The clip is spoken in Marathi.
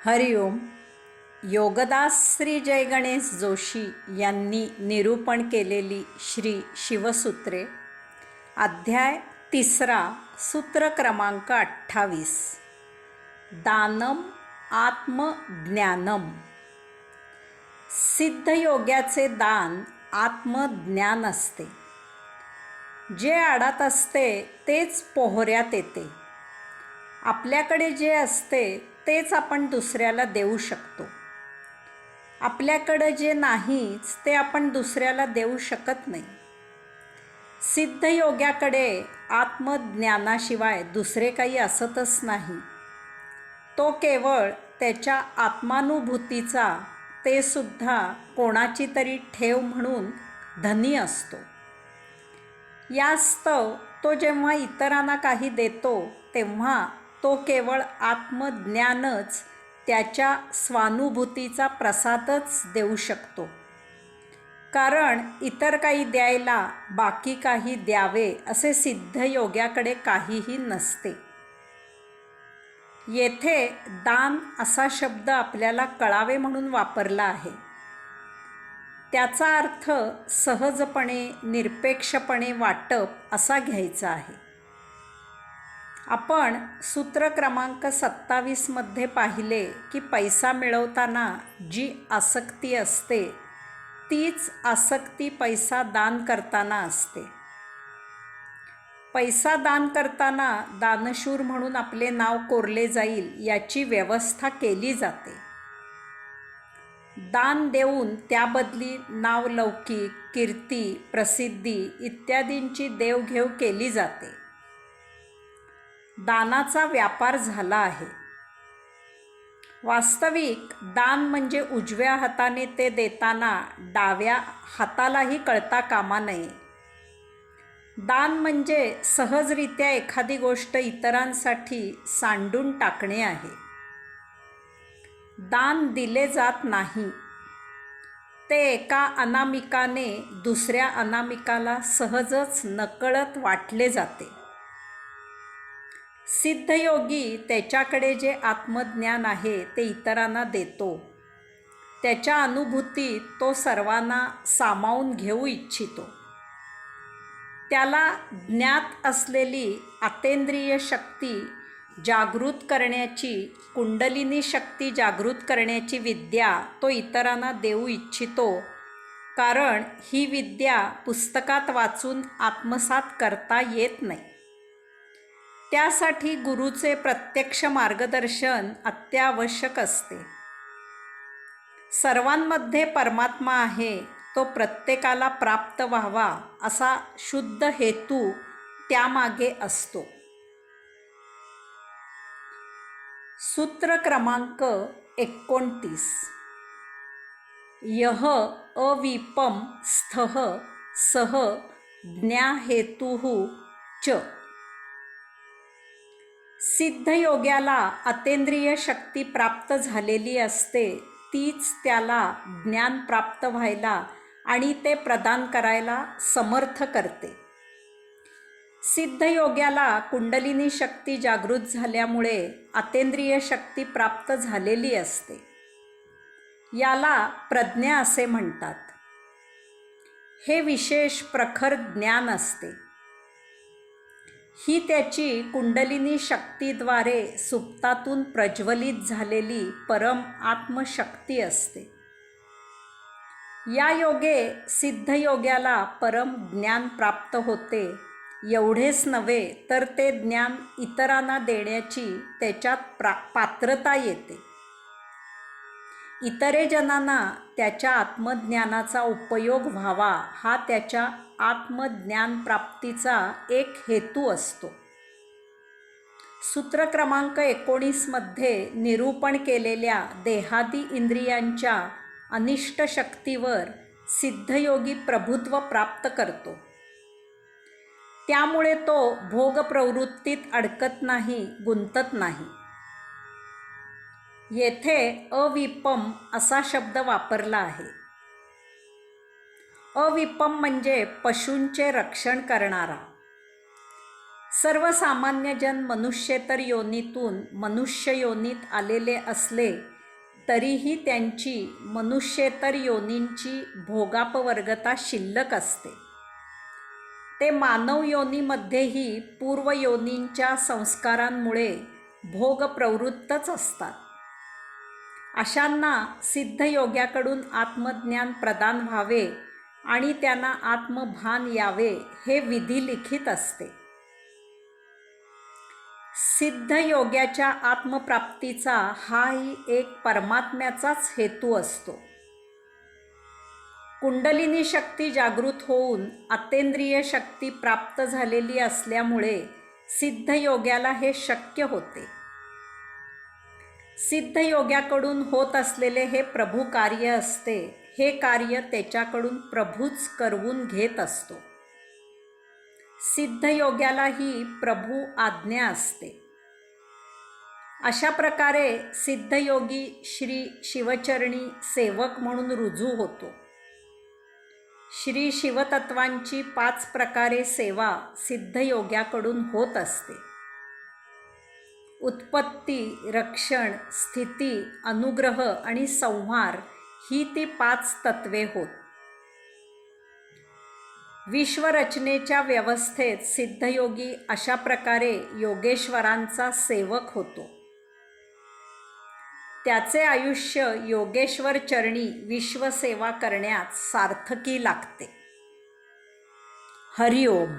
हरिओम. योगदास श्री जय गणेश जोशी यांनी निरूपण केलेली श्री शिवसूत्रे, अध्याय 3, सूत्र क्रमांक 28. दानम आत्मज्ञानम. सिद्धयोग्याचे दान आत्मज्ञान असते. जे आडात असते तेच पोहऱ्यात येते. आपल्याकडे जे असते तेच आपण दुसऱ्याला देऊ शकतो. आपल्याकडे जे नाहीच ते आपण दुसऱ्याला देऊ शकत नाही. सिद्धयोग्याकडे आत्मज्ञानाशिवाय दुसरे काही असतच नाही. तो केवळ त्याच्या आत्मानुभूतीचा, ते सुद्धा कोणाची तरी ठेव म्हणून धनी असतो. यास्तव तो जेव्हा इतरांना काही देतो तेव्हा तो केवळ आत्मज्ञानच, त्याच्या स्वानुभूतीचा प्रसादच देऊ शकतो. कारण इतर काही द्यायला बाकी काही द्यावे असे सिद्धयोग्याकडे काहीही नसते. येथे दान असा शब्द आपल्याला कळावे म्हणून वापरला आहे. त्याचा अर्थ सहजपणे, निरपेक्षपणे वाटप असा घ्यायचा आहे. आपण सूत्र क्रमांक 27 मध्ये पाहिले की पैसा मिळवताना जी आसक्ती असते तीच आसक्ती पैसा दान करताना असते. पैसा दान करताना दानशूर म्हणून आपले नाव कोरले जाईल याची व्यवस्था केली जाते. दान देऊन त्याबदली नावलौकिक, कीर्ती, प्रसिद्धी इत्यादींची देवघेव केली जाते. दानाचा व्यापार झाला आहे. वास्तविक दान म्हणजे उजव्या हाताने ते देताना डाव्या हातालाही कळता कामा नये. दान म्हणजे सहजरित्या एखादी गोष्ट इतरांसाठी सांडून टाकणे आहे. दान दिले जात नाही. ते एका अनामिकाने दुसऱ्या अनामिकाला सहजच नकळत वाटले जाते. सिद्धयोगी त्याच्याकडे जे आत्मज्ञान आहे ते इतरांना देतो. त्याच्या अनुभूतीत तो सर्वांना सामावून घेऊ इच्छितो. त्याला ज्ञात असलेली आतेंद्रिय शक्ती जागृत करण्याची, कुंडलिनी शक्ती जागृत करण्याची विद्या तो इतरांना देऊ इच्छितो. कारण ही विद्या पुस्तकात वाचून आत्मसात करता येत नाही. त्यासाठी गुरुचे प्रत्यक्ष मार्गदर्शन अत्यावश्यक असते. सर्वांमध्ये परमात्मा आहे, तो प्रत्येकाला प्राप्त व्हावा असा शुद्ध हेतू त्यामागे असतो. सूत्र क्रमांक 29. यह अविपम स्थः सह ज्ञाहेतुः च. सिद्धयोग्याला अतेंद्रिय शक्ती प्राप्त झालेली असते, तीच त्याला ज्ञान प्राप्त व्हायला आणि ते प्रदान करायला समर्थ करते. सिद्धयोग्याला कुंडलिनी शक्ती जागृत झाल्यामुळे अतेंद्रिय शक्ती प्राप्त झालेली असते. याला प्रज्ञा असे म्हणतात. हे विशेष प्रखर ज्ञान असते. ही त्याची कुंडलिनी शक्तीद्वारे सुप्तातून प्रज्वलित झालेली परम आत्मशक्ती असते. या योगे सिद्धयोग्याला परम ज्ञान प्राप्त होते. एवढेच नव्हे तर ते ज्ञान इतरांना देण्याची त्याच्यात पात्रता येते. इतरे जनांना त्याच्या आत्मज्ञानाचा उपयोग व्हावा हा त्याच्या आत्मज्ञानप्राप्तीचा एक हेतू असतो. सूत्र क्रमांक 19 मध्ये निरूपण केलेल्या देहादी इंद्रियांच्या अनिष्ट शक्तीवर सिद्धयोगी प्रभुत्व प्राप्त करतो. त्यामुळे तो भोगप्रवृत्तीत अडकत नाही, गुंतत नाही. येथे अविपम असा शब्द वापरला आहे. अविपम म्हणजे पशूंचे रक्षण करणारा. सर्वसामान्यजन मनुष्येतर योनीतून मनुष्य योनीत आलेले असले तरीही त्यांची मनुष्येतर योनींची भोगापवर्गता शिल्लक असते. ते मानव योनीमध्येही पूर्वयोनींच्या संस्कारांमुळे भोगप्रवृत्तच असतात. अशांना सिद्धयोग्याकडून आत्मज्ञान प्रदान व्हावे आणि त्यांना आत्मभान यावे हे विधिलिखित असते. सिद्धयोग्याच्या आत्मप्राप्तीचा हाही एक परमात्म्याचाच हेतू असतो. कुंडलिनी शक्ती जागृत होऊन अतेंद्रिय शक्ती प्राप्त झालेली असल्यामुळे सिद्धयोग्याला हे शक्य होते. सिद्धयोग्याकडून होत असलेले हे प्रभू कार्य असते. हे कार्य त्याच्याकडून प्रभूच करवून घेत असतो. सिद्धयोग्यालाही प्रभू आज्ञा असते. अशा प्रकारे सिद्धयोगी श्री शिवचरणी सेवक म्हणून रुजू होतो. श्री शिवतत्वांची 5 प्रकारे सेवा सिद्धयोग्याकडून होत असते. उत्पत्ती, रक्षण, स्थिती, अनुग्रह आणि संहार ही ती 5 तत्वे होत. विश्वरचनेच्या व्यवस्थेत सिद्धयोगी अशा प्रकारे योगेश्वरांचा सेवक होतो. त्याचे आयुष्य योगेश्वर चरणी विश्वसेवा करण्यात सार्थकी लागते. हरिओम.